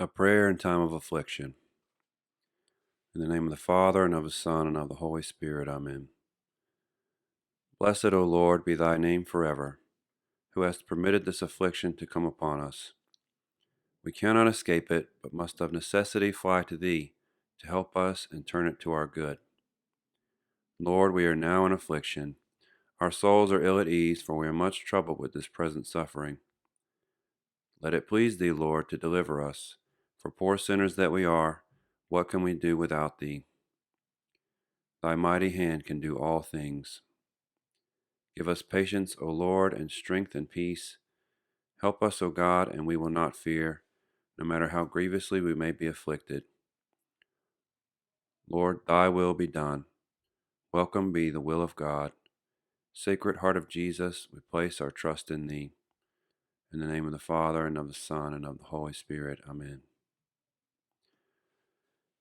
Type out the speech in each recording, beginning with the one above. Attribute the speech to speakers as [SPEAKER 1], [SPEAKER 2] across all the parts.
[SPEAKER 1] A prayer in time of affliction. In the name of the Father, and of the Son, and of the Holy Spirit. Amen. Blessed, O Lord, be thy name forever, who hast permitted this affliction to come upon us. We cannot escape it, but must of necessity fly to thee, to help us and turn it to our good. Lord, we are now in affliction. Our souls are ill at ease, for we are much troubled with this present suffering. Let it please thee, Lord, to deliver us. For poor sinners that we are, what can we do without thee? Thy mighty hand can do all things. Give us patience, O Lord, and strength and peace. Help us, O God, and we will not fear, no matter how grievously we may be afflicted. Lord, thy will be done. Welcome be the will of God. Sacred Heart of Jesus, we place our trust in thee. In the name of the Father, and of the Son, and of the Holy Spirit. Amen.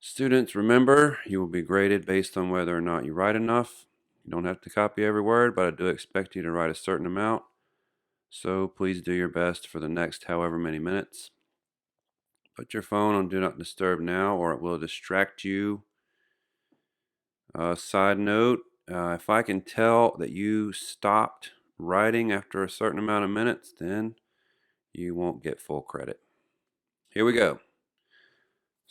[SPEAKER 1] Students, remember, you will be graded based on whether or not you write enough. You don't have to copy every word, but I do expect you to write a certain amount. So please do your best for the next however many minutes. Put your phone on Do Not Disturb now, or it will distract you. Side note, if I can tell that you stopped writing after a certain amount of minutes, then you won't get full credit. Here we go.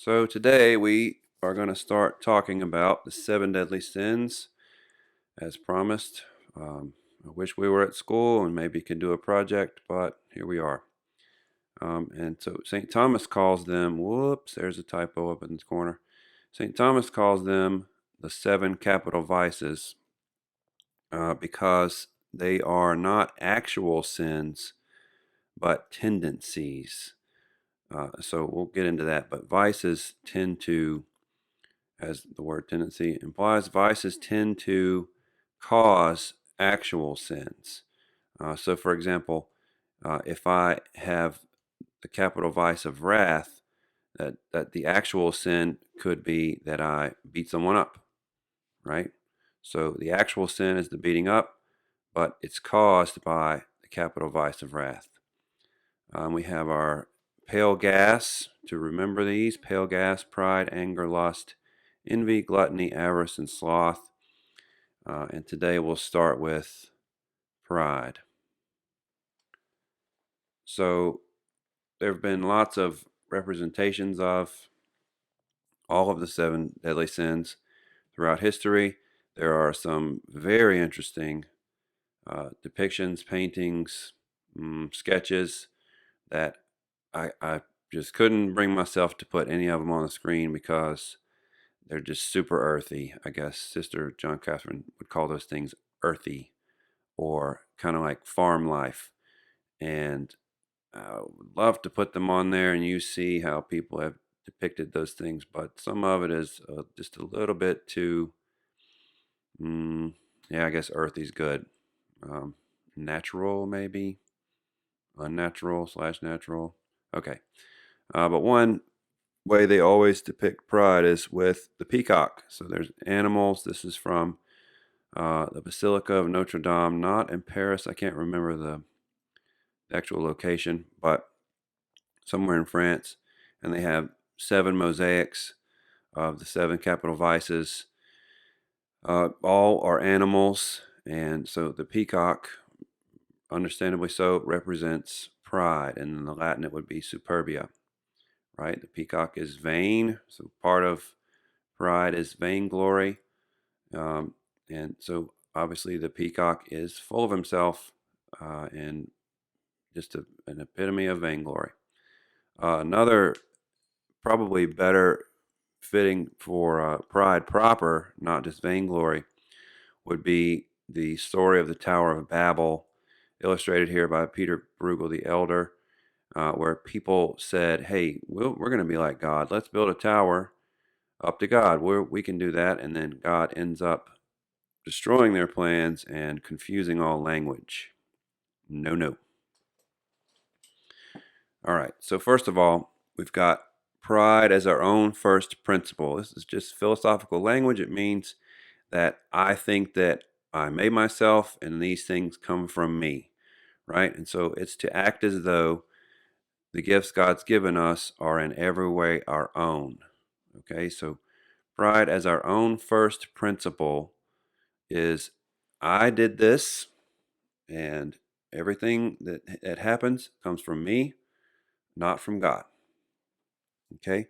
[SPEAKER 1] So today we are going to start talking about the 7 deadly sins as promised. I wish we were at school and maybe could do a project, but here we are. And so St. Thomas calls them, whoops, there's a typo up in this corner. St. Thomas calls them the 7 capital vices because they are not actual sins, but tendencies. So we'll get into that. But vices tend to, as the word tendency implies, vices tend to cause actual sins. So, for example, if I have the capital vice of wrath, that the actual sin could be that I beat someone up, right? So the actual sin is the beating up, but it's caused by the capital vice of wrath. We have our pale gas to remember these: pale gas, pride, anger, lust, envy, gluttony, avarice, and sloth. And today we'll start with pride. So there have been lots of representations of all of the 7 deadly sins throughout history. There are some very interesting depictions, paintings, sketches that I just couldn't bring myself to put any of them on the screen because they're just super earthy. I guess Sister John Catherine would call those things earthy, or kind of like farm life. And I would love to put them on there and you see how people have depicted those things, but some of it is just a little bit too, yeah, I guess earthy's good. Natural, maybe, unnatural / natural. Okay. But one way they always depict pride is with the peacock. So there's animals. This is from the Basilica of Notre Dame, not in Paris. I can't remember the actual location, but somewhere in France. And they have 7 mosaics of the 7 capital vices. All are animals. And so the peacock, understandably so, represents pride. And in the Latin, it would be superbia, right? The peacock is vain. So part of pride is vainglory. And so obviously the peacock is full of himself and just an epitome of vainglory. Another probably better fitting for pride proper, not just vainglory, would be the story of the Tower of Babel, illustrated here by Peter Bruegel the Elder, where people said, hey, we're going to be like God. Let's build a tower up to God. We can do that. And then God ends up destroying their plans and confusing all language. No, no. All right. So first of all, we've got pride as our own first principle. This is just philosophical language. It means that I think that I made myself and these things come from me, right? And so it's to act as though the gifts God's given us are in every way our own. Okay, so pride as our own first principle is I did this, and everything that happens comes from me, not from God. Okay,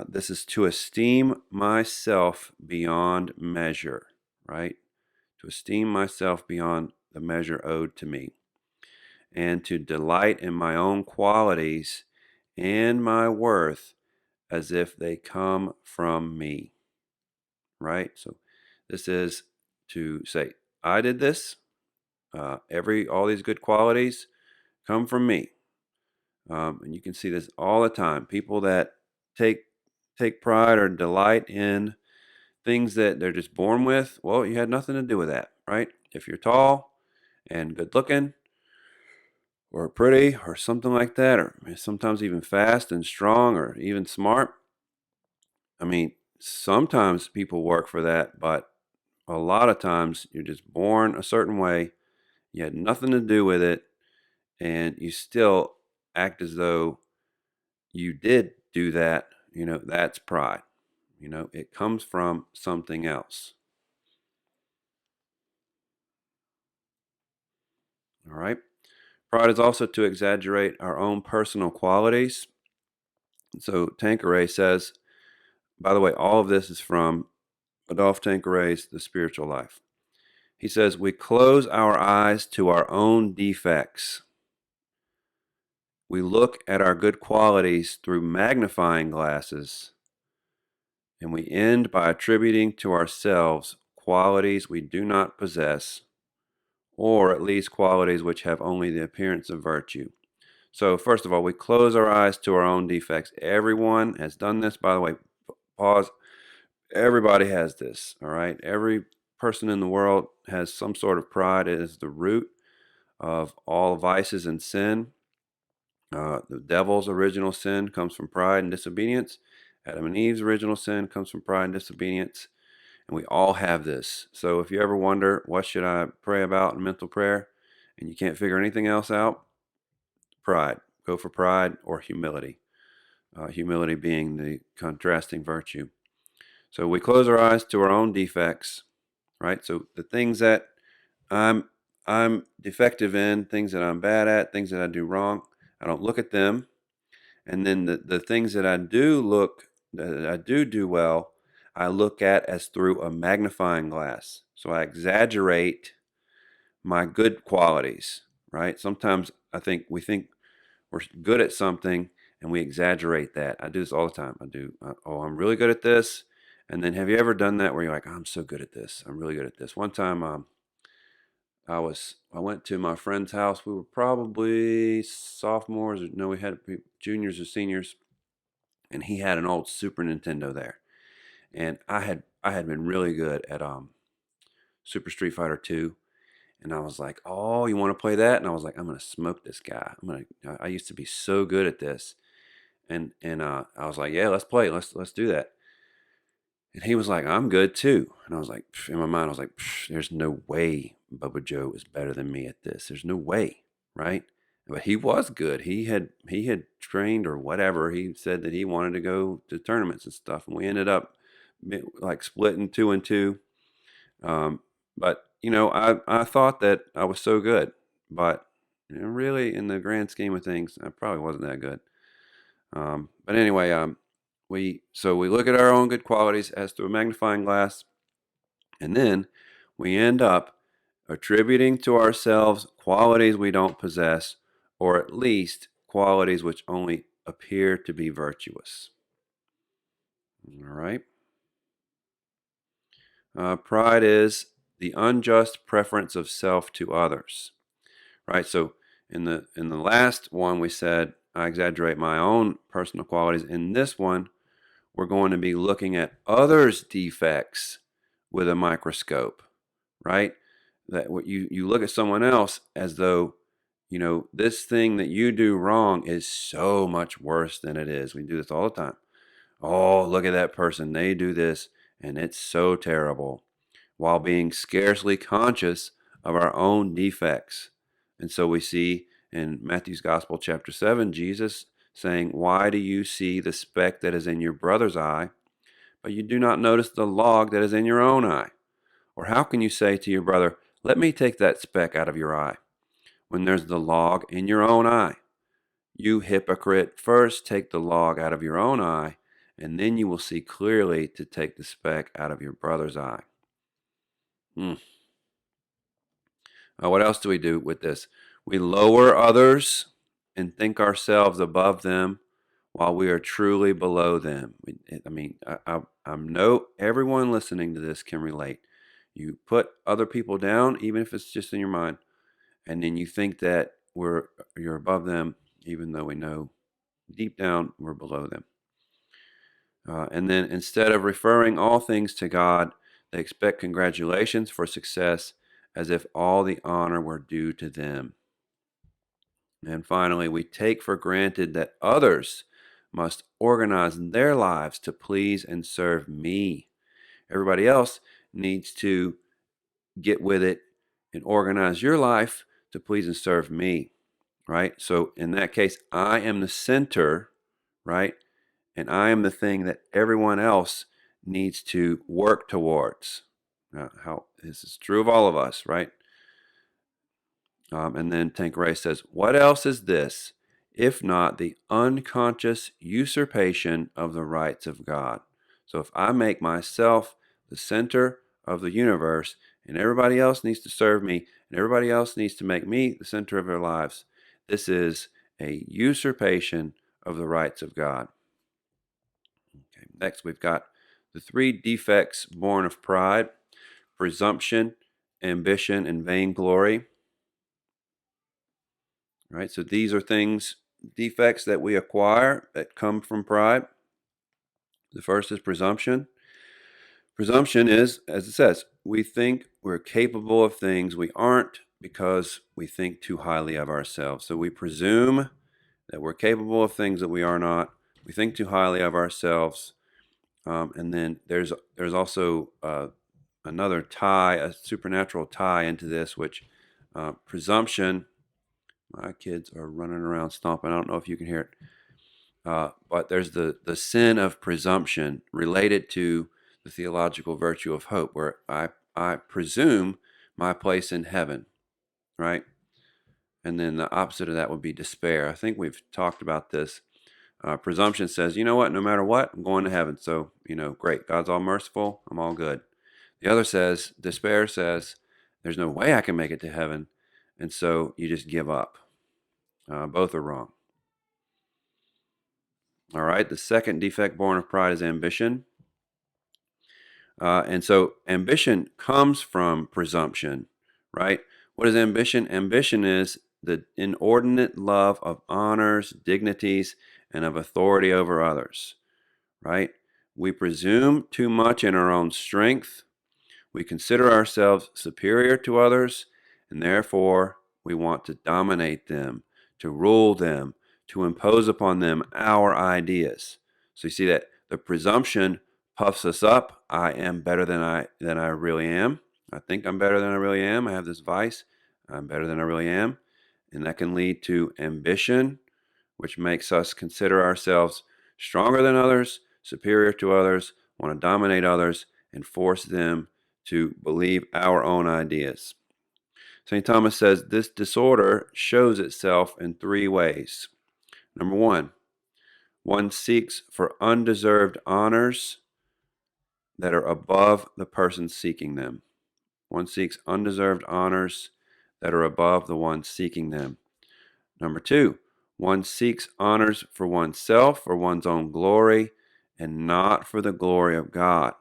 [SPEAKER 1] this is to esteem myself beyond measure, right? To esteem myself beyond the measure owed to me, and to delight in my own qualities and my worth as if they come from me, right? So this is to say, I did this. All these good qualities come from me, and you can see this all the time. People that take take pride or delight in things that they're just born with. Well, you had nothing to do with that, right? If you're tall and good looking, or pretty, or something like that, or sometimes even fast and strong, or even smart. I mean, sometimes people work for that, but a lot of times you're just born a certain way. You had nothing to do with it, and you still act as though you did do that. That's pride. It comes from something else. All right. Pride is also to exaggerate our own personal qualities. So Tanqueray says, by the way, all of this is from Adolphe Tanqueray's The Spiritual Life. He says, we close our eyes to our own defects. We look at our good qualities through magnifying glasses, and we end by attributing to ourselves qualities we do not possess, or at least qualities which have only the appearance of virtue. So, first of all, we close our eyes to our own defects. Everyone has done this. By the way, pause. Everybody has this, all right? Every person in the world has some sort of pride. It is the root of all vices and sin. The devil's original sin comes from pride and disobedience. Adam and Eve's original sin comes from pride and disobedience. And we all have this. So if you ever wonder, what should I pray about in mental prayer, and you can't figure anything else out, pride. Go for pride or humility. Humility being the contrasting virtue. So we close our eyes to our own defects, right? So the things that I'm I'm defective in, things that I'm bad at, things that I do wrong, I don't look at them. And then the things that I do well, I look at as through a magnifying glass. So I exaggerate my good qualities, right? Sometimes we think we're good at something and we exaggerate that. I do this all the time. I'm really good at this. And then have you ever done that where you're like, I'm so good at this. I'm really good at this. One time, I went to my friend's house. We were probably sophomores. No, we had juniors or seniors, and he had an old Super Nintendo there. And I had been really good at Super Street Fighter 2. And I was like, "Oh, you want to play that?" And I was like, "I'm gonna smoke this guy. I used to be so good at this." And I was like, "Yeah, let's play. Let's do that." And he was like, "I'm good too." And I was like, in my mind, I was like, "There's no way Bubba Joe is better than me at this. There's no way, right?" But he was good. He had trained or whatever. He said that he wanted to go to tournaments and stuff, and we ended up like splitting 2-2. Um, but I thought that I was so good, but really, in the grand scheme of things, I probably wasn't that good. But anyway, we look at our own good qualities as through a magnifying glass, and then we end up attributing to ourselves qualities we don't possess, or at least qualities which only appear to be virtuous. All right. Pride is the unjust preference of self to others. Right. So in the last one we said I exaggerate my own personal qualities. In this one, we're going to be looking at others' defects with a microscope, right? That what you look at someone else as though, this thing that you do wrong is so much worse than it is. We do this all the time. Oh, look at that person. They do this and it's so terrible, while being scarcely conscious of our own defects. And so we see in Matthew's Gospel, chapter 7, Jesus saying, "Why do you see the speck that is in your brother's eye, but you do not notice the log that is in your own eye? Or how can you say to your brother, 'Let me take that speck out of your eye,' when there's the log in your own eye? You hypocrite, first take the log out of your own eye, and then you will see clearly to take the speck out of your brother's eye." Hmm. What else do we do with this? We lower others and think ourselves above them while we are truly below them. I'm no, everyone listening to this can relate. You put other people down, even if it's just in your mind, and then you think that you're above them, even though we know deep down we're below them. And then instead of referring all things to God, they expect congratulations for success as if all the honor were due to them. And finally, we take for granted that others must organize their lives to please and serve me. Everybody else needs to get with it and organize your life to please and serve me, right? So in that case, I am the center, right? And I am the thing that everyone else needs to work towards. How this is true of all of us, right? And then Tanqueray says, "What else is this, if not the unconscious usurpation of the rights of God?" So if I make myself the center of the universe, and everybody else needs to serve me, and everybody else needs to make me the center of their lives, this is a usurpation of the rights of God. Okay. Next, we've got the three defects born of pride: presumption, ambition, and vainglory. Right? So these are defects that we acquire that come from pride. The first is presumption. Presumption is, as it says, we think we're capable of things we aren't because we think too highly of ourselves. So we presume that we're capable of things that we are not. We think too highly of ourselves. And then there's also another tie, a supernatural tie into this, which presumption. My kids are running around stomping. I don't know if you can hear it. But there's the sin of presumption related to the theological virtue of hope, where I presume my place in heaven, right? And then the opposite of that would be despair. I think we've talked about this. Presumption says, you know what, no matter what, I'm going to heaven. So, great. God's all merciful. I'm all good. The other says, despair says, there's no way I can make it to heaven. And so you just give up. Both are wrong. All right. The second defect born of pride is ambition. And so ambition comes from presumption, right? What is ambition? Ambition is the inordinate love of honors, dignities, and of authority over others, right? We presume too much in our own strength. We consider ourselves superior to others, and therefore we want to dominate them, to rule them, to impose upon them our ideas. So you see that the presumption puffs us up. I am better than I really am. I think I'm better than I really am. I have this vice. I'm better than I really am. And that can lead to ambition, which makes us consider ourselves stronger than others, superior to others, want to dominate others, and force them to believe our own ideas. St. Thomas says this disorder shows itself in three ways. Number one seeks for undeserved honors that are above the person seeking them. One seeks undeserved honors that are above the one seeking them. Number two, one seeks honors for oneself or one's own glory and not for the glory of God.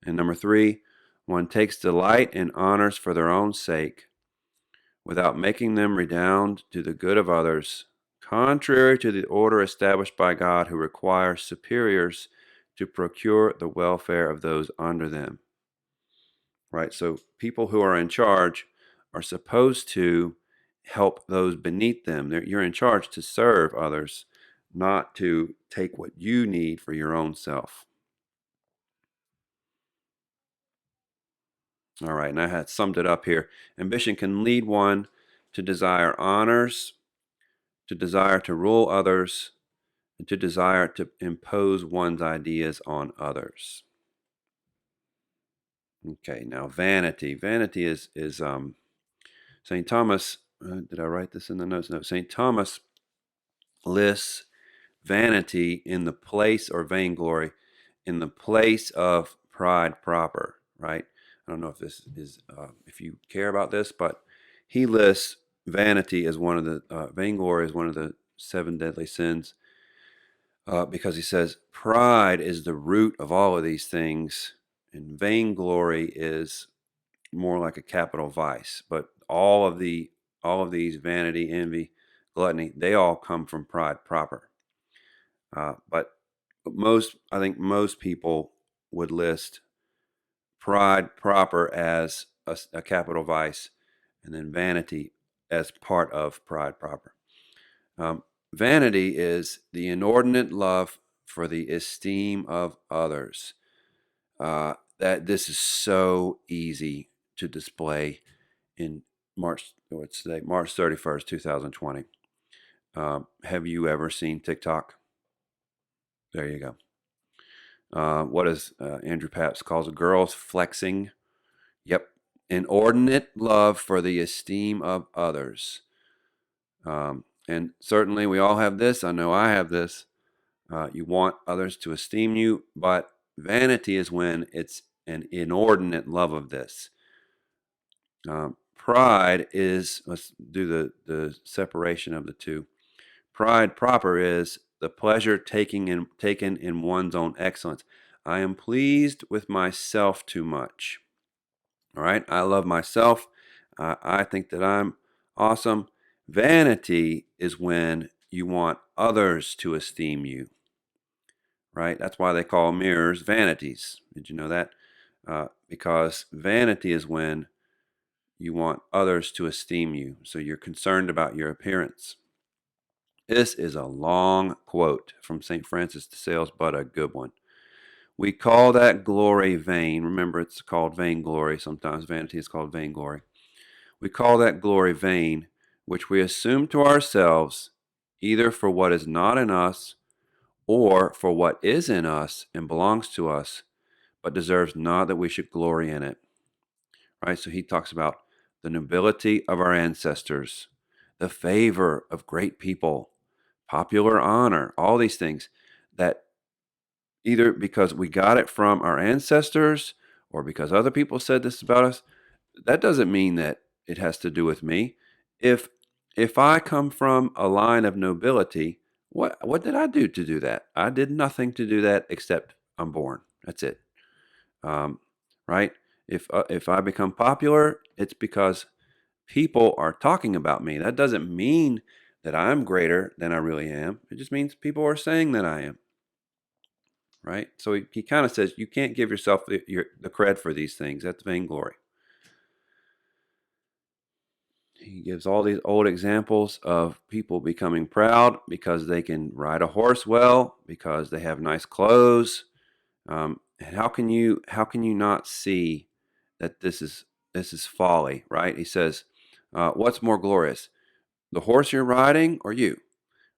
[SPEAKER 1] And number three, one takes delight in honors for their own sake without making them redound to the good of others, contrary to the order established by God, who requires superiors to procure the welfare of those under them. Right? So people who are in charge are supposed to help those beneath them. You're in charge to serve others, not to take what you need for your own self. All right, and I had summed it up here. Ambition can lead one to desire honors, to desire to rule others, and to desire to impose one's ideas on others. Okay, now vanity. Vanity is St. Thomas. Did I write this in the notes? No. St. Thomas lists vanity in the place, or vainglory, in the place of pride proper. Right? I don't know if this is if you care about this, but he lists vanity as one of the vainglory as one of the 7 deadly sins. Because he says pride is the root of all of these things, and vainglory is more like a capital vice. But all of these, vanity, envy, gluttony, they all come from pride proper. But I think most people would list pride proper as a capital vice, and then vanity as part of pride proper. Vanity is the inordinate love for the esteem of others. That this is so easy to display in March 31st, 2020. Have you ever seen TikTok? There you go. What does Andrew Paps calls girls flexing? Yep. Inordinate love for the esteem of others. And certainly we all have this. I know I have this. You want others to esteem you, but vanity is when it's an inordinate love of this. Pride is, let's do the separation of the two. Pride proper is the pleasure taken in one's own excellence. I am pleased with myself too much. All right, I love myself. I think that I'm awesome. Vanity is when you want others to esteem you. Right? That's why they call mirrors vanities. Did you know that? Because vanity is when you want others to esteem you. So you're concerned about your appearance. This is a long quote from St. Francis de Sales, but a good one. We call that glory vain. Remember, it's called vainglory. Sometimes vanity is called vainglory. We call that glory vain, which we assume to ourselves either for what is not in us or for what is in us and belongs to us, but deserves not that we should glory in it. Right? So he talks about the nobility of our ancestors, the favor of great people, popular honor, all these things that either because we got it from our ancestors or because other people said this about us, that doesn't mean that it has to do with me. If I come from a line of nobility, what did I do to do that? I did nothing to do that except I'm born. That's it. Right? If I become popular, it's because people are talking about me. That doesn't mean that I'm greater than I really am. It just means people are saying that I am. Right? So he kind of says you can't give yourself the cred for these things. That's vainglory. He gives all these old examples of people becoming proud because they can ride a horse well, because they have nice clothes. And how can you not see that this is folly, right? He says, what's more glorious, the horse you're riding or you,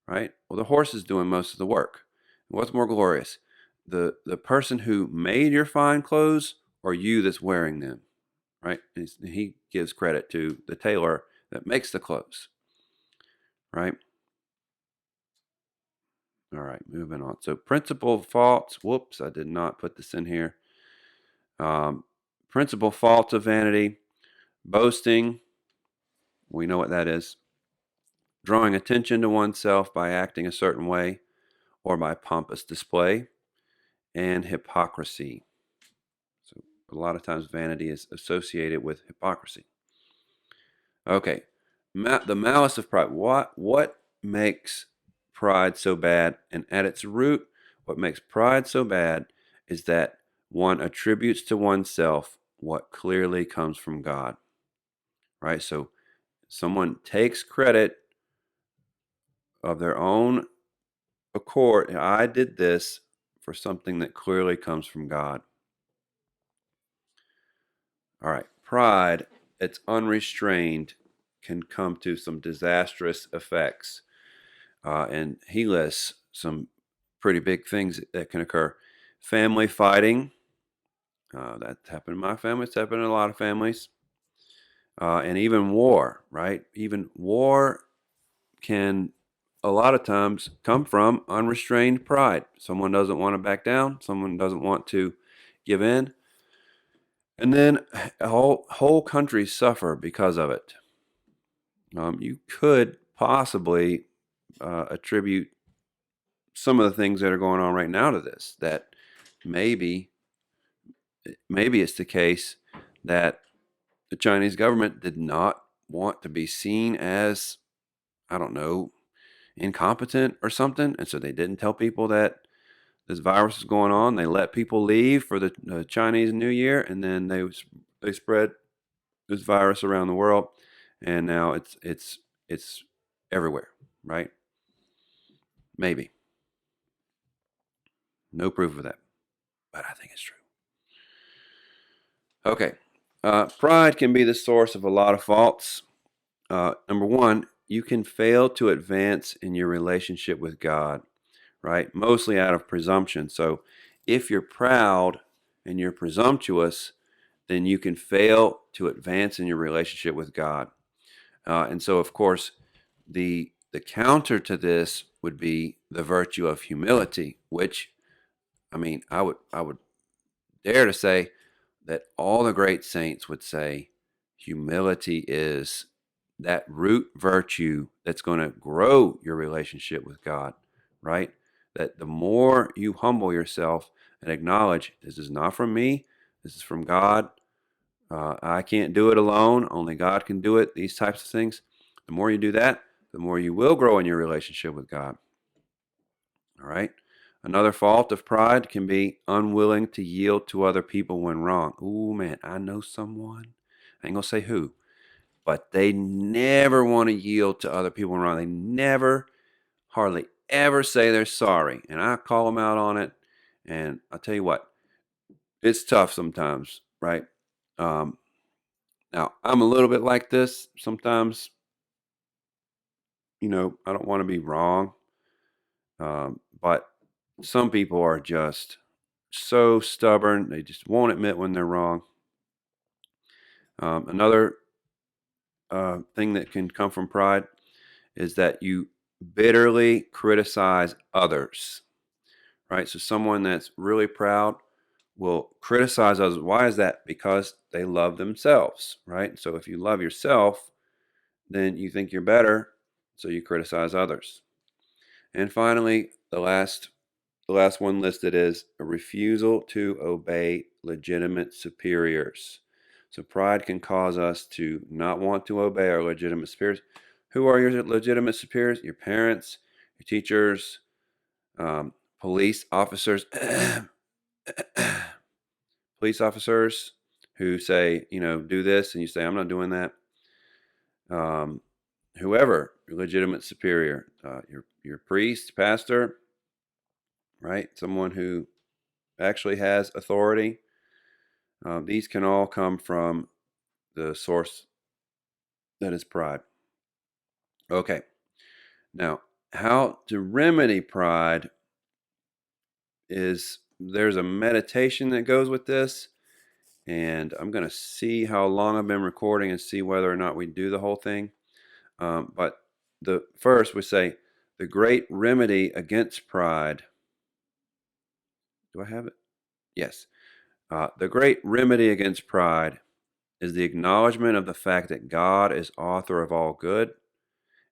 [SPEAKER 1] right? Well, the horse is doing most of the work. What's more glorious, the person who made your fine clothes or you that's wearing them, right? And he gives credit to the tailor that makes the clothes, right? All right, moving on. So principal faults. Whoops, I did not put this in here. Principal faults of vanity: boasting. We know what that is. Drawing attention to oneself by acting a certain way or by pompous display, and hypocrisy. So a lot of times vanity is associated with hypocrisy. Okay, the malice of pride. What makes pride so bad? And at its root, what makes pride so bad is that one attributes to oneself what clearly comes from God. Right? So someone takes credit of their own accord. I did this for something that clearly comes from God. All right, pride, it's unrestrained can come to some disastrous effects. And he lists some pretty big things that can occur. Family fighting. That's happened in my family. It's happened in a lot of families. And even war, right? Even war can a lot of times come from unrestrained pride. Someone doesn't want to back down. Someone doesn't want to give in. And then whole countries suffer because of it. You could possibly attribute some of the things that are going on right now to this. That maybe it's the case that the Chinese government did not want to be seen as, I don't know, incompetent or something, and so they didn't tell people that this virus is going on. They let people leave for the Chinese New Year, and then they spread this virus around the world, and now it's everywhere, right? Maybe. No proof of that, but I think it's true. Okay. Pride can be the source of a lot of faults. Number one, you can fail to advance in your relationship with God, right? Mostly out of presumption. So if you're proud and you're presumptuous, then you can fail to advance in your relationship with God. And so, of course, the counter to this would be the virtue of humility, which, I mean, I would dare to say that all the great saints would say humility is that root virtue that's going to grow your relationship with God, right? That the more you humble yourself and acknowledge this is not from me, this is from God. I can't do it alone. Only God can do it. These types of things. The more you do that, the more you will grow in your relationship with God. All right. Another fault of pride can be unwilling to yield to other people when wrong. Ooh, man, I know someone. I ain't going to say who, but they never want to yield to other people when wrong. They never, hardly ever say they're sorry. And I call them out on it. And I'll tell you what, it's tough sometimes, right? Um, Now, I'm a little bit like this. Sometimes, I don't want to be wrong. But some people are just so stubborn. They just won't admit when they're wrong. Another thing that can come from pride is that you bitterly criticize others, right? So someone that's really proud will criticize others. Why is that? Because they love themselves, right? So if you love yourself, then you think you're better, so you criticize others. And finally, the last one listed is a refusal to obey legitimate superiors. So pride can cause us to not want to obey our legitimate superiors. Who are your legitimate superiors? Your parents, your teachers, police officers, police officers who say, do this, and you say, I'm not doing that. Whoever, your legitimate superior, your priest, pastor, right? Someone who actually has authority. These can all come from the source that is pride. Okay, now how to remedy pride is there's a meditation that goes with this, and I'm going to see how long I've been recording and see whether or not we do the whole thing. But the first we say the great remedy against pride. Do I have it? Yes. The great remedy against pride is the acknowledgement of the fact that God is author of all good,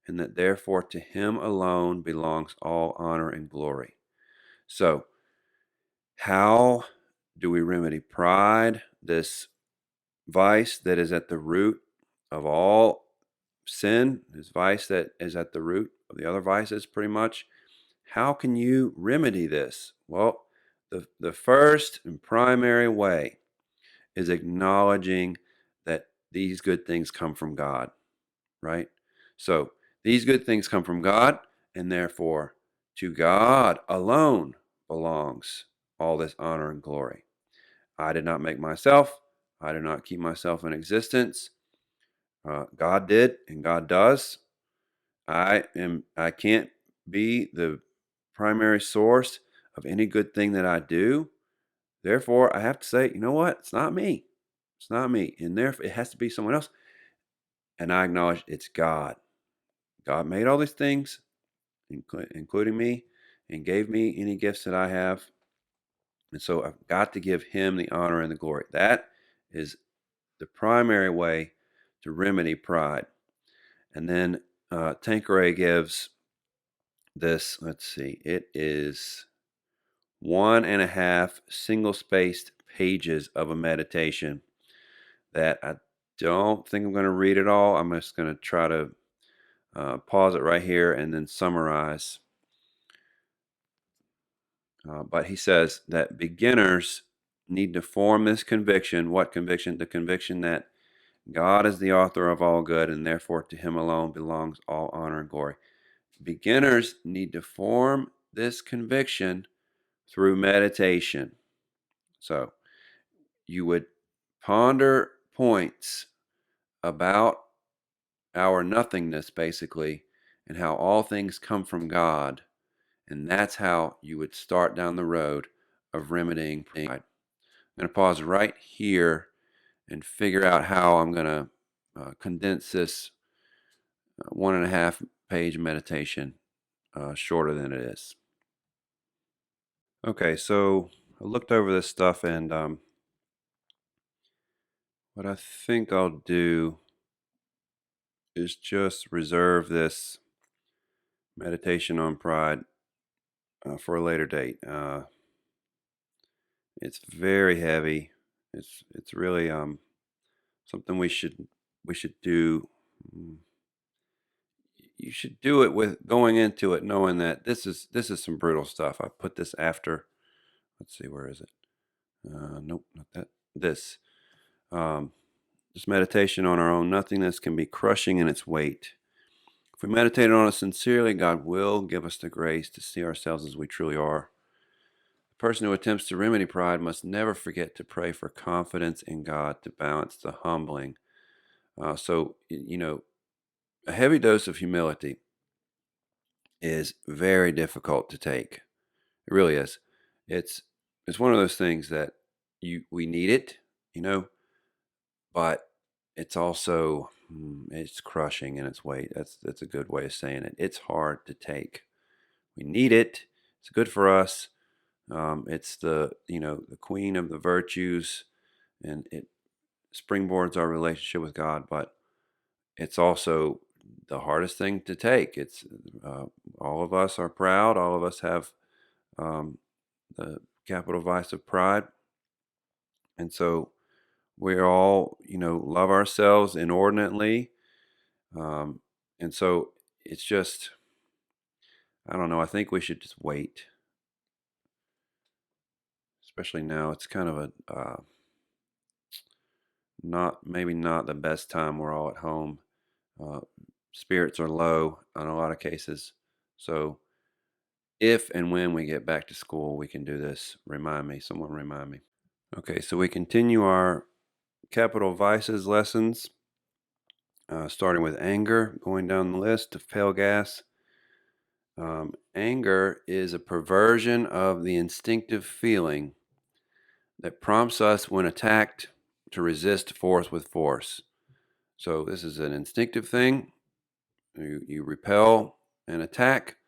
[SPEAKER 1] and that therefore to him alone belongs all honor and glory. So, how do we remedy pride, this vice that is at the root of all sin, this vice that is at the root of the other vices, pretty much? How can you remedy this? Well, the first and primary way is acknowledging that these good things come from God, right? So these good things come from God, and therefore to God alone belongs all this honor and glory. I did not make myself. I did not keep myself in existence. God did and God does. I can't be the primary source of any good thing that I do. Therefore, I have to say, you know what? It's not me. It's not me. And therefore, it has to be someone else. And I acknowledge it's God. God made all these things, including me, and gave me any gifts that I have. And so I've got to give him the honor and the glory. That is the primary way to remedy pride. And then Tanqueray gives this, let's see, it is 1.5 single-spaced pages of a meditation that I don't think I'm going to read it all. I'm just going to try to pause it right here and then summarize. But he says that beginners need to form this conviction. What conviction? The conviction that God is the author of all good, and therefore to him alone belongs all honor and glory. Beginners need to form this conviction through meditation. So you would ponder points about our nothingness, basically, and how all things come from God. And that's how you would start down the road of remedying pride. I'm going to pause right here and figure out how I'm going to condense this 1.5 page meditation shorter than it is. Okay, so I looked over this stuff, and what I think I'll do is just reserve this meditation on pride for a later date. It's very heavy. It's really something we should do. You should do it with going into it knowing that this is some brutal stuff. I put this after. Let's see, where is it? Nope, not that. This. This meditation on our own nothingness can be crushing in its weight. If we meditate on it sincerely, God will give us the grace to see ourselves as we truly are. The person who attempts to remedy pride must never forget to pray for confidence in God to balance the humbling. So, a heavy dose of humility is very difficult to take. It really is. It's it's one of those things that we need it, but it's also it's crushing in its weight. That's a good way of saying it. It's hard to take. We need it. It's good for us. It's the queen of the virtues, and it springboards our relationship with God. But it's also the hardest thing to take. It's all of us are proud. All of us have the capital vice of pride, and so we all love ourselves inordinately, and so it's just, I don't know. I think we should just wait, especially now. It's kind of a not the best time. We're all at home. Uh, Spirits are low in a lot of cases. So if and when we get back to school, we can do this. Someone remind me. Okay, so we continue our capital vices lessons, starting with anger, going down the list of pale gas. Anger is a perversion of the instinctive feeling that prompts us when attacked to resist force with force. So this is an instinctive thing. You repel an attack,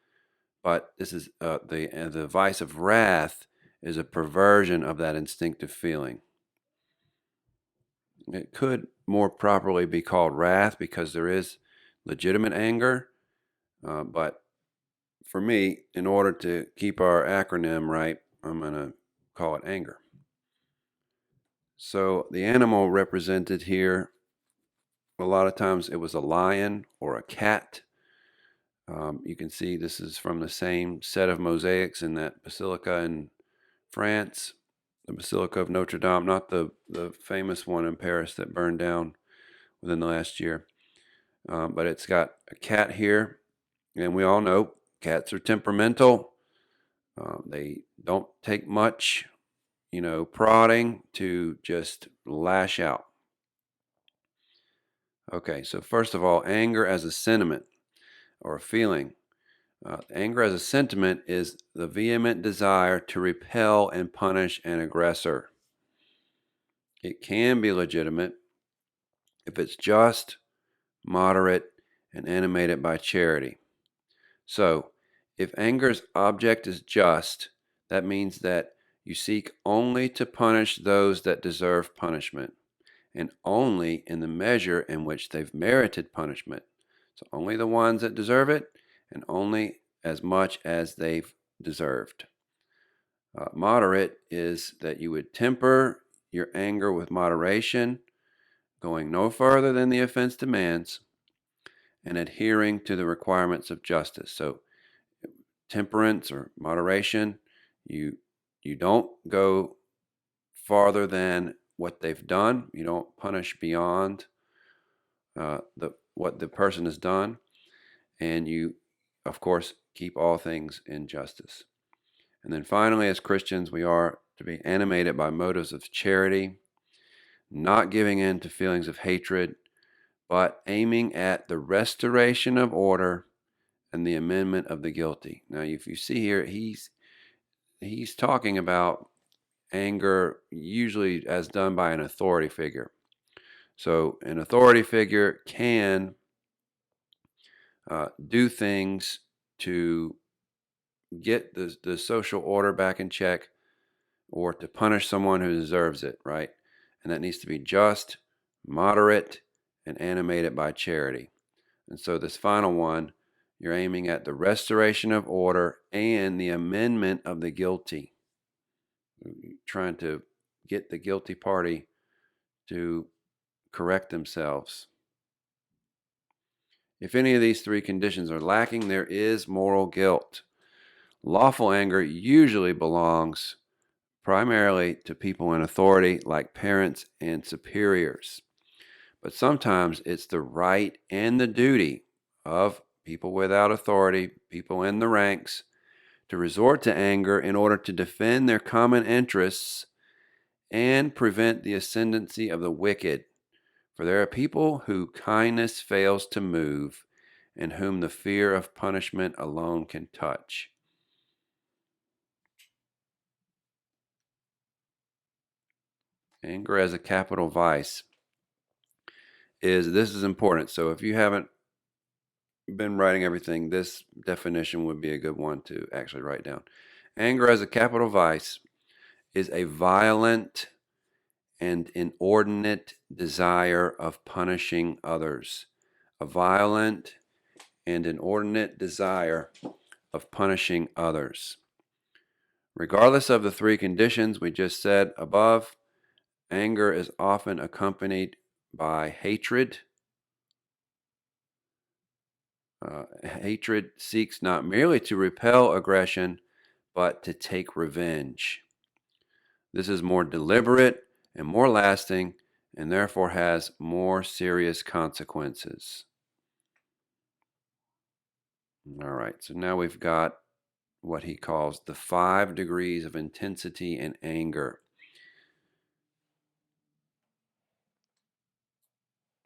[SPEAKER 1] but this is the vice of wrath is a perversion of that instinctive feeling. It could more properly be called wrath because there is legitimate anger, but for me, in order to keep our acronym right, I'm going to call it anger. So the animal represented here, a lot of times it was a lion or a cat. You can see this is from the same set of mosaics in that basilica in France, the Basilica of Notre Dame, not the famous one in Paris that burned down within the last year. But it's got a cat here, and we all know cats are temperamental. They don't take much, prodding to just lash out. Okay, so first of all, anger as a sentiment or a feeling. Anger as a sentiment is the vehement desire to repel and punish an aggressor. It can be legitimate if it's just, moderate, and animated by charity. So, if anger's object is just, that means that you seek only to punish those that deserve punishment, and only in the measure in which they've merited punishment. So, only the ones that deserve it, and only as much as they've deserved. Moderate is that you would temper your anger with moderation, going no further than the offense demands, and adhering to the requirements of justice. So, temperance or moderation, you you don't go farther than what they've done. You don't punish beyond the what the person has done, and you, of course, keep all things in justice. And then finally, as Christians, we are to be animated by motives of charity, not giving in to feelings of hatred, but aiming at the restoration of order and the amendment of the guilty. Now, if you see here, he's talking about anger usually as done by an authority figure. So an authority figure can do things to get the social order back in check or to punish someone who deserves it, right? And that needs to be just, moderate, and animated by charity. And so this final one, you're aiming at the restoration of order and the amendment of the guilty. You're trying to get the guilty party to correct themselves. If any of these three conditions are lacking, there is moral guilt. Lawful anger usually belongs primarily to people in authority, like parents and superiors. But sometimes it's the right and the duty of people without authority, people in the ranks, to resort to anger in order to defend their common interests and prevent the ascendancy of the wicked. For there are people who kindness fails to move, and whom the fear of punishment alone can touch. Anger as a capital vice this is important. So if you haven't been writing everything, this definition would be a good one to actually write down. Anger as a capital vice is a violent and inordinate desire of punishing others. A violent and inordinate desire of punishing others. Regardless of the three conditions we just said above, anger is often accompanied by hatred. Hatred seeks not merely to repel aggression, but to take revenge. This is more deliberate and more lasting, and therefore has more serious consequences. All right, so now we've got what he calls the 5 degrees of intensity in anger.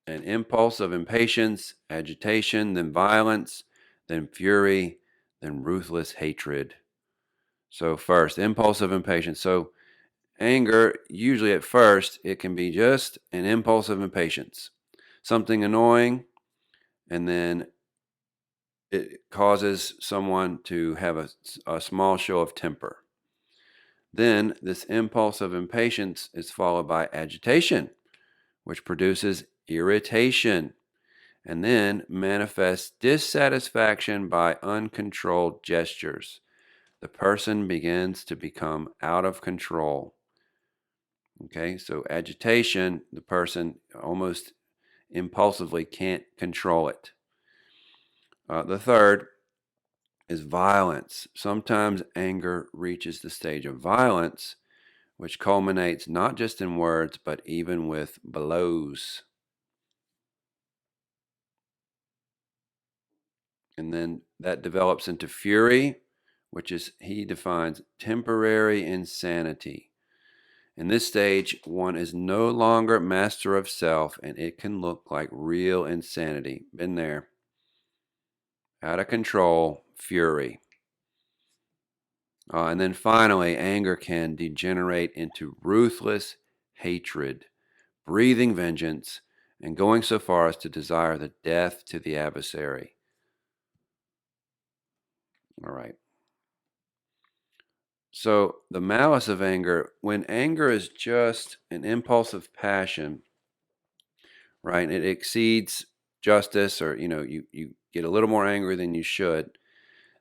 [SPEAKER 1] An impulse of impatience, agitation, then violence, then fury, then ruthless hatred. So first, impulse of impatience. So anger, usually at first, it can be just an impulse of impatience. Something annoying, and then it causes someone to have a small show of temper. Then this impulse of impatience is followed by agitation, which produces irritation, and then manifests dissatisfaction by uncontrolled gestures. The person begins to become out of control. Okay, so agitation, the person almost impulsively can't control it. The third is violence. Sometimes anger reaches the stage of violence, which culminates not just in words, but even with blows. And then that develops into fury, which is, he defines temporary insanity. In this stage, one is no longer master of self, and it can look like real insanity. Been there. Out of control, fury. And then finally, anger can degenerate into ruthless hatred, breathing vengeance, and going so far as to desire the death to the adversary. All right. So, the malice of anger, when anger is just an impulsive passion, right, it exceeds justice, or you get a little more angry than you should,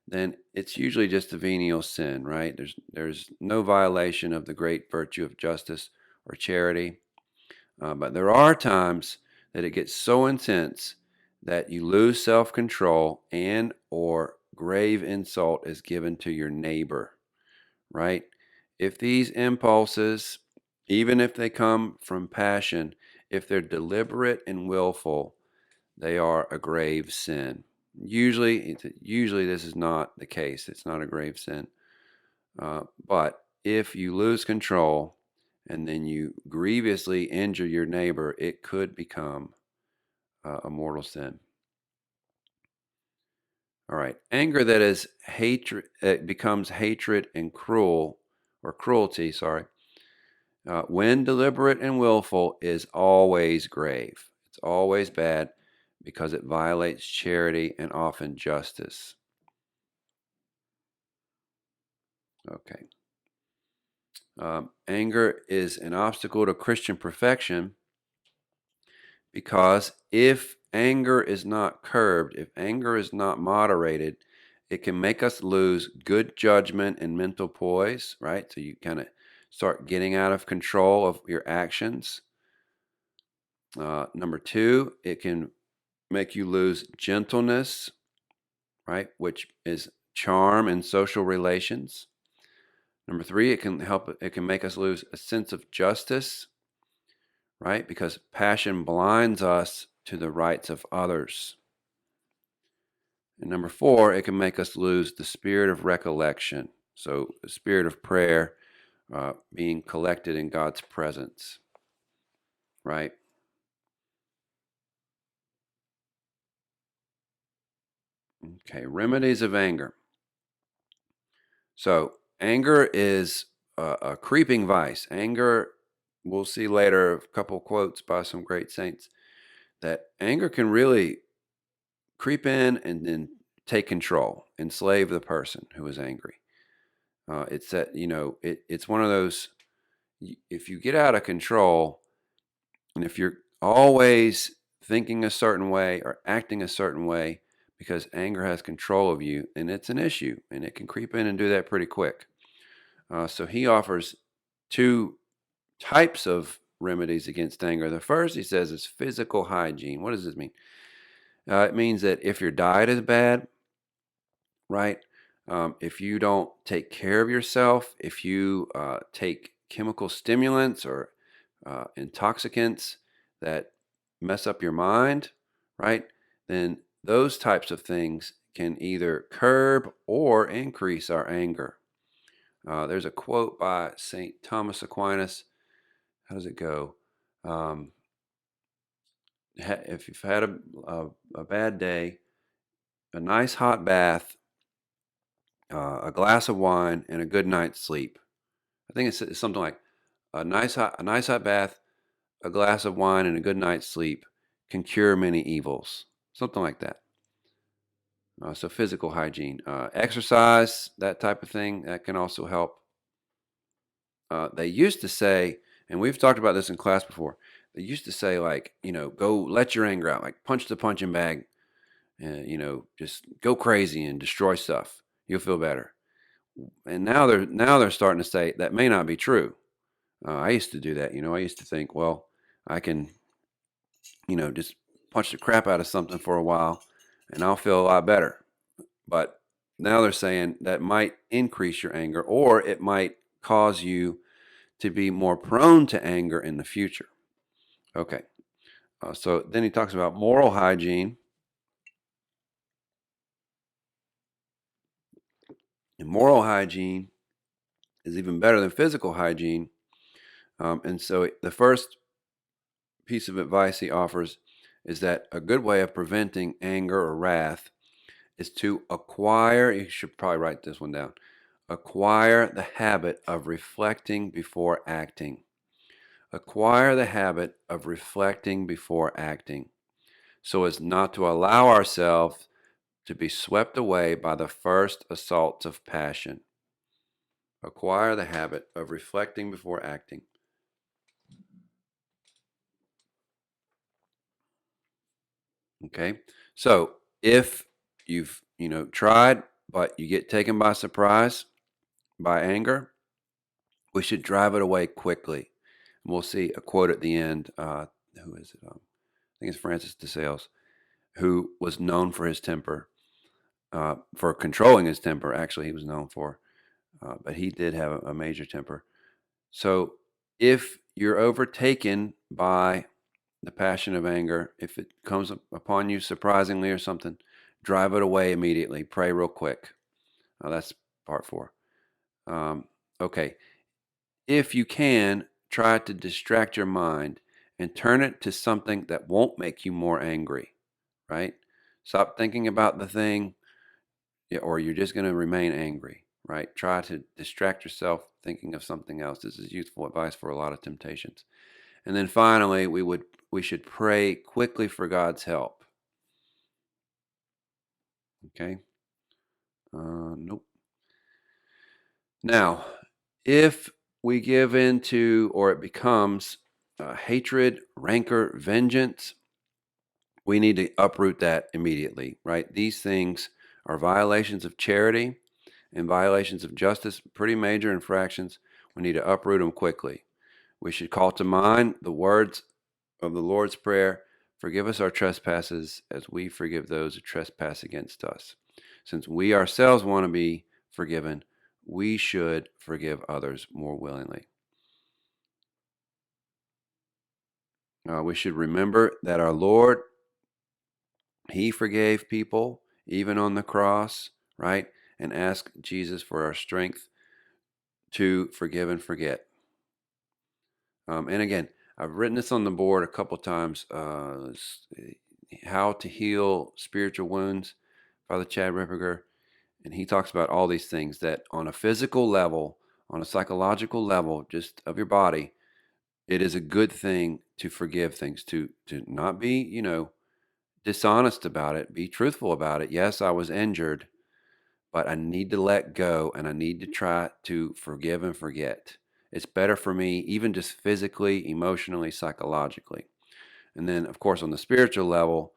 [SPEAKER 1] then it's usually just a venial sin, right? There's no violation of the great virtue of justice or charity. But there are times that it gets so intense that you lose self-control, and or grave insult is given to your neighbor, right? If these impulses, even if they come from passion, if they're deliberate and willful, they are a grave sin. Usually this is not the case. It's not a grave sin. But if you lose control and then you grievously injure your neighbor, it could become a mortal sin. All right. Anger that is hatred, it becomes hatred and cruelty, sorry. When deliberate and willful, is always grave. It's always bad because it violates charity and often justice. Okay. Anger is an obstacle to Christian perfection because if anger is not curbed, if anger is not moderated, it can make us lose good judgment and mental poise, right? So you kind of start getting out of control of your actions. Number two, it can make you lose gentleness, right? Which is charm in social relations. Number three, it can make us lose a sense of justice, right? Because passion blinds us to the rights of others. And number four, it can make us lose the spirit of recollection. So the spirit of prayer, being collected in God's presence, right? Okay, remedies of anger. So anger is a creeping vice. Anger, we'll see later, a couple quotes by some great saints, that anger can really creep in and then take control, enslave the person who is angry. It's that, it's one of those, if you get out of control, and if you're always thinking a certain way or acting a certain way because anger has control of you, then it's an issue, and it can creep in and do that pretty quick. So he offers two types of remedies against anger. The first, he says, is physical hygiene. What does this mean? It means that if your diet is bad, right? If you don't take care of yourself, if you take chemical stimulants or intoxicants that mess up your mind, right? Then those types of things can either curb or increase our anger. There's a quote by St. Thomas Aquinas. How does it go? If you've had a bad day, a nice hot bath, a glass of wine, and a good night's sleep. I think it's something like a nice hot bath, a glass of wine, and a good night's sleep can cure many evils. Something like that. So physical hygiene, exercise, that type of thing, that can also help. They used to say, and we've talked about this in class before. They used to say, like, go let your anger out, like punch the punching bag, and just go crazy and destroy stuff. You'll feel better. And now they're starting to say that may not be true. I used to do that. I used to think, well, I can, just punch the crap out of something for a while, and I'll feel a lot better. But now they're saying that might increase your anger, or it might cause you to be more prone to anger in the future. Okay. So then he talks about moral hygiene. And moral hygiene is even better than physical hygiene And so the first piece of advice he offers is that a good way of preventing anger or wrath is to acquire, you should probably write this one down, acquire the habit of reflecting before acting. Acquire the habit of reflecting before acting so as not to allow ourselves to be swept away by the first assaults of passion. Acquire the habit of reflecting before acting. Okay? So, if you've, tried but you get taken by surprise by anger, we should drive it away quickly. And we'll see a quote at the end. Who is it? I think it's Francis de Sales, who was known for his temper, for controlling his temper. Actually, he was known for, but he did have a major temper. So, if you're overtaken by the passion of anger, if it comes upon you surprisingly or something, drive it away immediately. Pray real quick. That's part 4. Okay. If you can, try to distract your mind and turn it to something that won't make you more angry, right? Stop thinking about the thing, or you're just going to remain angry, right? Try to distract yourself thinking of something else. This is useful advice for a lot of temptations. And then finally, we should pray quickly for God's help. Okay? Nope. Now, if we give into or it becomes hatred, rancor, vengeance, we need to uproot that immediately, right? These things are violations of charity and violations of justice, pretty major infractions. We need to uproot them quickly. We should call to mind the words of the Lord's Prayer, forgive us our trespasses as we forgive those who trespass against us. Since we ourselves want to be forgiven, we should forgive others more willingly. We should remember that our Lord, He forgave people even on the cross, right? And ask Jesus for our strength to forgive and forget. And again, I've written this on the board a couple times. How to Heal Spiritual Wounds, Father Chad Ripperger. And he talks about all these things that on a physical level, on a psychological level, just of your body, it is a good thing to forgive things, to not be, dishonest about it, be truthful about it. Yes, I was injured, but I need to let go and I need to try to forgive and forget. It's better for me, even just physically, emotionally, psychologically. And then, of course, on the spiritual level,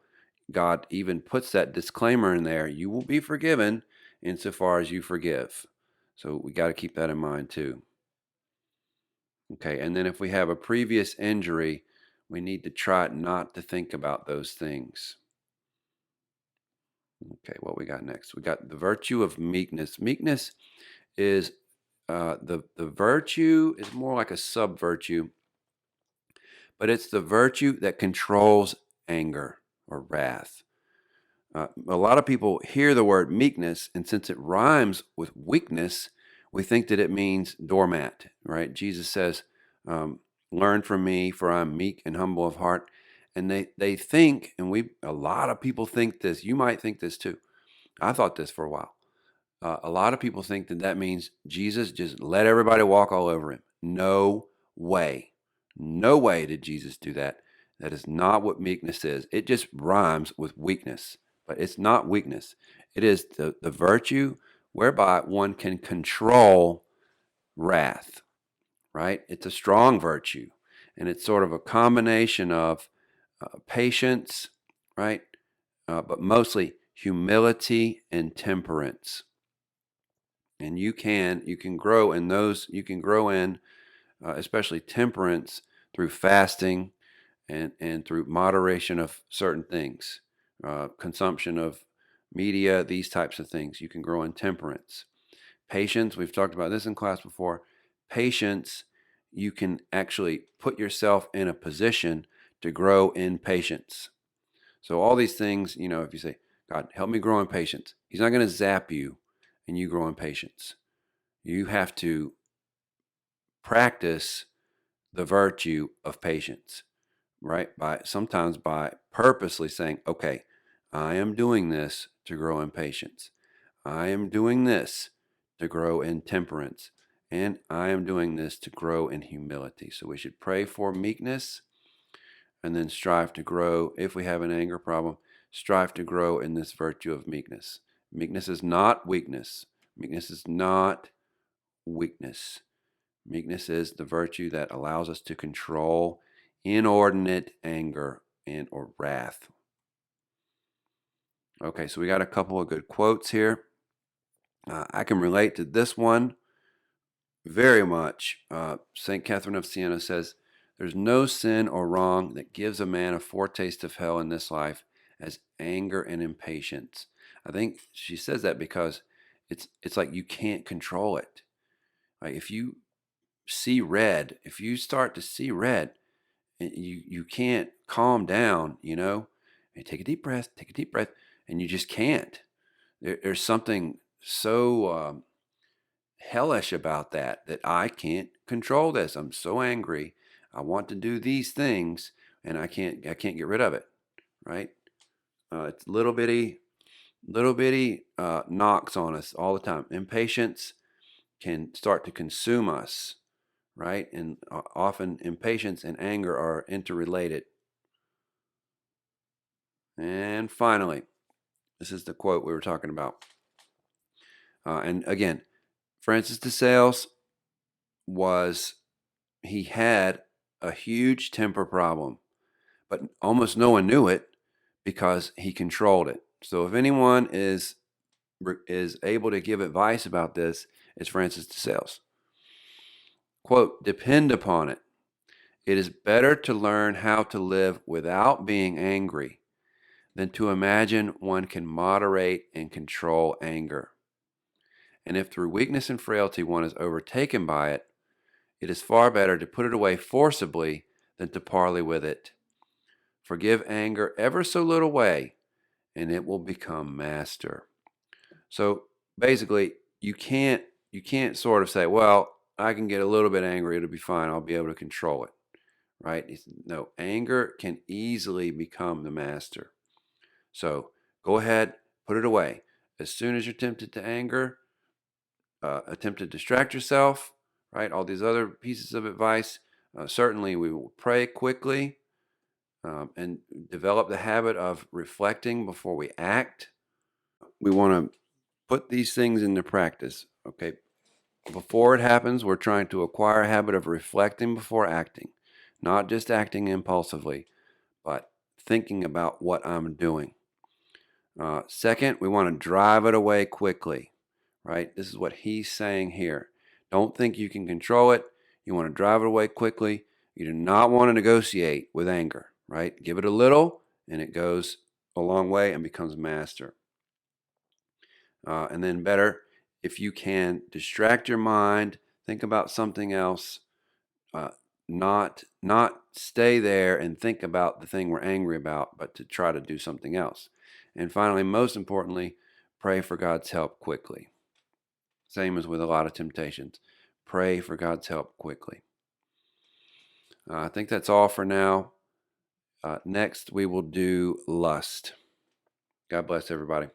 [SPEAKER 1] God even puts that disclaimer in there. You will be forgiven insofar as you forgive. So we got to keep that in mind too. Okay, and then if we have a previous injury, we need to try not to think about those things. Okay, what we got next? We got the virtue of meekness. Meekness is the virtue is more like a sub virtue, but it's the virtue that controls anger or wrath. A lot of people hear the word meekness, and since it rhymes with weakness, we think that it means doormat, right? Jesus says, "Learn from me, for I'm meek and humble of heart." And they think, and a lot of people think this. You might think this too. I thought this for a while. A lot of people think that that means Jesus just let everybody walk all over him. No way. No way did Jesus do that. That is not what meekness is. It just rhymes with weakness, but it's not weakness. It is the virtue whereby one can control wrath, right? It's a strong virtue, and it's sort of a combination of patience, right? But mostly humility and temperance. And you can grow in those. You can grow in especially temperance through fasting and through moderation of certain things, consumption of media, these types of things. You can grow in temperance. Patience, we've talked about this in class before. Patience, you can actually put yourself in a position to grow in patience. So all these things, if you say, God, help me grow in patience, He's not going to zap you and you grow in patience. You have to practice the virtue of patience, right? Sometimes by purposely saying, okay, I am doing this to grow in patience. I am doing this to grow in temperance. And I am doing this to grow in humility. So we should pray for meekness and then strive to grow. If we have an anger problem, strive to grow in this virtue of meekness. Meekness is not weakness. Meekness is not weakness. Meekness is the virtue that allows us to control inordinate anger and or wrath. Okay, so we got a couple of good quotes here. I can relate to this one very much. St. Catherine of Siena says, "There's no sin or wrong that gives a man a foretaste of hell in this life as anger and impatience." I think she says that because it's like you can't control it. Like if you see red, if you start to see red, you can't calm down, And take a deep breath, and you just can't. There's something so hellish about that I can't control this. I'm so angry. I want to do these things, and I can't get rid of it. Right? It's little bitty knocks on us all the time. Impatience can start to consume us, right? And often impatience and anger are interrelated. And finally, this is the quote we were talking about. And again, Francis de Sales he had a huge temper problem, but almost no one knew it because he controlled it. So if anyone is able to give advice about this, it's Francis de Sales. Quote, "Depend upon it. It is better to learn how to live without being angry than to imagine one can moderate and control anger. And if through weakness and frailty one is overtaken by it, it is far better to put it away forcibly than to parley with it. Forgive anger ever so little way, and it will become master." So basically, you can't sort of say, well, I can get a little bit angry, it'll be fine, I'll be able to control it, right? No, anger can easily become the master. So go ahead, put it away. As soon as you're tempted to anger, attempt to distract yourself, right? All these other pieces of advice. Certainly, we will pray quickly and develop the habit of reflecting before we act. We want to put these things into practice, okay? Before it happens, we're trying to acquire a habit of reflecting before acting, not just acting impulsively, but thinking about what I'm doing. Second, we want to drive it away quickly, right? This is what he's saying here. Don't think you can control it. You want to drive it away quickly. You do not want to negotiate with anger, right? Give it a little, and it goes a long way and becomes master. And then better, if you can distract your mind, think about something else, not stay there and think about the thing we're angry about, but to try to do something else. And finally, most importantly, pray for God's help quickly. Same as with a lot of temptations. Pray for God's help quickly. I think that's all for now. Next, we will do lust. God bless everybody.